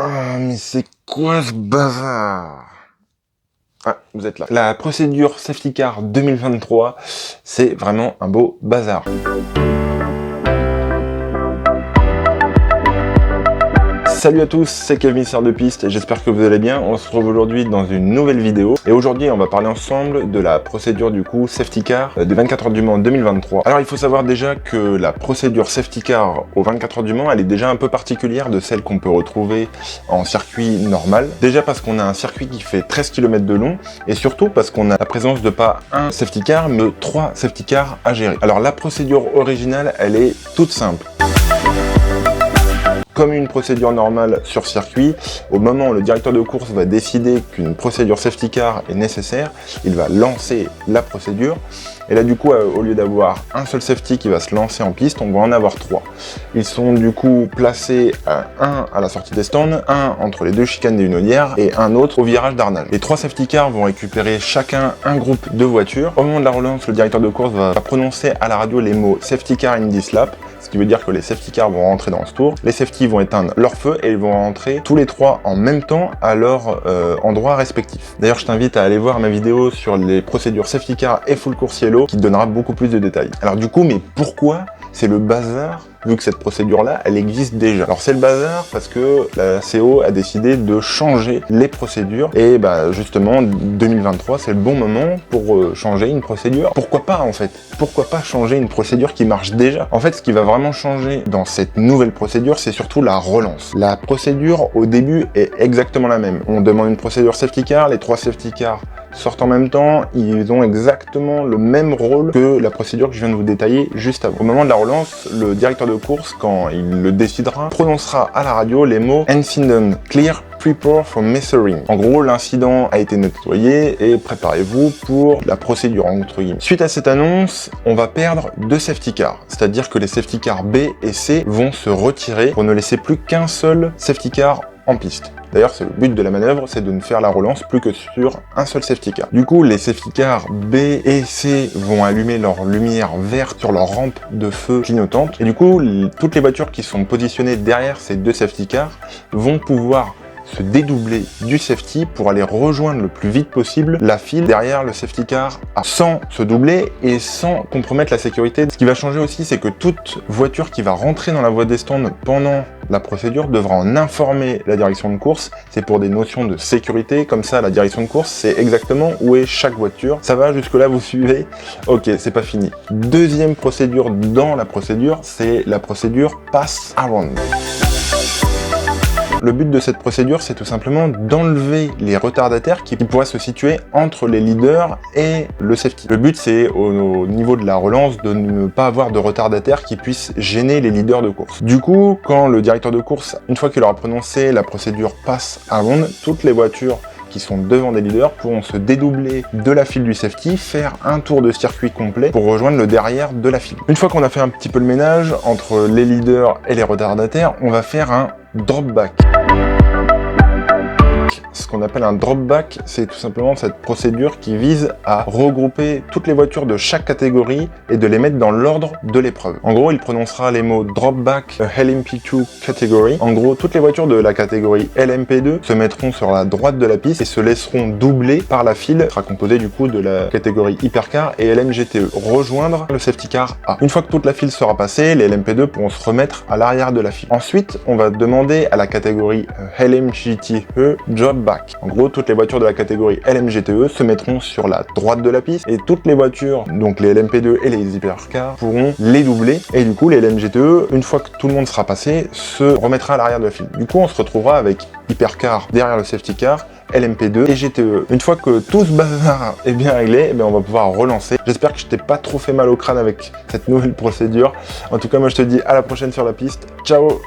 Ah, mais c'est quoi ce bazar? Ah, vous êtes là. La procédure Safety Car 2023, c'est vraiment un beau bazar. Salut à tous, c'est Kevin, commissaire de piste, et j'espère que vous allez bien. On se retrouve aujourd'hui dans une nouvelle vidéo, et aujourd'hui on va parler ensemble de la procédure du coup Safety Car des 24 heures du Mans 2023. Alors il faut savoir déjà que la procédure Safety Car aux 24 heures du Mans, elle est déjà un peu particulière de celle qu'on peut retrouver en circuit normal. Déjà parce qu'on a un circuit qui fait 13 km de long, et surtout parce qu'on a la présence de pas un Safety Car, mais 3 Safety Cars à gérer. Alors la procédure originale, elle est toute simple. Comme une procédure normale sur circuit, au moment où le directeur de course va décider qu'une procédure safety car est nécessaire, il va lancer la procédure. Et là du coup, au lieu d'avoir un seul safety qui va se lancer en piste, on va en avoir 3. Ils sont du coup placés un à la sortie des stands, un entre les deux chicanes des Hunaudières et un autre au virage d'Arnage. Les 3 safety cars vont récupérer chacun un groupe de voitures. Au moment de la relance, le directeur de course va prononcer à la radio les mots safety car in this lap, ce qui veut dire que les safety cars vont rentrer dans ce tour. Les safety vont éteindre leur feu et ils vont rentrer tous les 3 en même temps à leur endroit respectif. D'ailleurs, je t'invite à aller voir ma vidéo sur les procédures safety car et full course yellow qui te donnera beaucoup plus de détails. Alors du coup, mais pourquoi c'est le bazar vu que cette procédure-là, elle existe déjà? Alors c'est le bazar parce que la CO a décidé de changer les procédures et bah justement 2023 c'est le bon moment pour changer une procédure. Pourquoi pas en fait? Pourquoi pas changer une procédure qui marche déjà? En fait, ce qui va vraiment changer dans cette nouvelle procédure, c'est surtout la relance. La procédure au début est exactement la même. On demande une procédure safety car, les 3 safety cars sortent en même temps, ils ont exactement le même rôle que la procédure que je viens de vous détailler juste avant. Au moment de la relance, le directeur de course, quand il le décidera, prononcera à la radio les mots Incident Clear, Prepare for Messering. En gros, l'incident a été nettoyé et préparez-vous pour la procédure entre guillemets. Suite à cette annonce, on va perdre 2 safety cars, c'est-à-dire que les safety cars B et C vont se retirer pour ne laisser plus qu'un seul safety car en piste. D'ailleurs, c'est le but de la manœuvre, c'est de ne faire la relance plus que sur un seul safety car. Du coup, les safety cars B et C vont allumer leur lumière verte sur leur rampe de feu clignotante. Et du coup, toutes les voitures qui sont positionnées derrière ces 2 safety cars vont pouvoir se dédoubler du safety pour aller rejoindre le plus vite possible la file derrière le safety car A, sans se doubler et sans compromettre la sécurité. Ce qui va changer aussi, c'est que toute voiture qui va rentrer dans la voie des stands pendant la procédure devra en informer la direction de course. C'est pour des notions de sécurité, comme ça la direction de course sait exactement où est chaque voiture. Ça va, jusque là vous suivez? Ok, c'est pas fini. Deuxième procédure dans la procédure, c'est la procédure pass around. Le but de cette procédure, c'est tout simplement d'enlever les retardataires qui pourraient se situer entre les leaders et le safety. Le but, c'est au niveau de la relance de ne pas avoir de retardataires qui puissent gêner les leaders de course. Du coup, quand le directeur de course, une fois qu'il aura prononcé la procédure pass around, toutes les voitures qui sont devant des leaders pourront se dédoubler de la file du safety, faire un tour de circuit complet pour rejoindre le derrière de la file. Une fois qu'on a fait un petit peu le ménage entre les leaders et les retardataires, on va faire un drop back. Ce qu'on appelle un drop back, c'est tout simplement cette procédure qui vise à regrouper toutes les voitures de chaque catégorie et de les mettre dans l'ordre de l'épreuve. En gros, il prononcera les mots drop back LMP2 category. En gros, toutes les voitures de la catégorie LMP2 se mettront sur la droite de la piste et se laisseront doubler par la file qui sera composée du coup de la catégorie Hypercar et LMGTE, rejoindre le safety car A. Une fois que toute la file sera passée, les LMP2 pourront se remettre à l'arrière de la file. Ensuite, on va demander à la catégorie LMGTE drop back. En gros, toutes les voitures de la catégorie LMGTE se mettront sur la droite de la piste et toutes les voitures, donc les LMP2 et les Hypercars, pourront les doubler. Et du coup, les LMGTE, une fois que tout le monde sera passé, se remettra à l'arrière de la file. Du coup, on se retrouvera avec Hypercar derrière le safety car, LMP2 et GTE. Une fois que tout ce bazar est bien réglé, on va pouvoir relancer. J'espère que je t'ai pas trop fait mal au crâne avec cette nouvelle procédure. En tout cas, moi je te dis à la prochaine sur la piste. Ciao!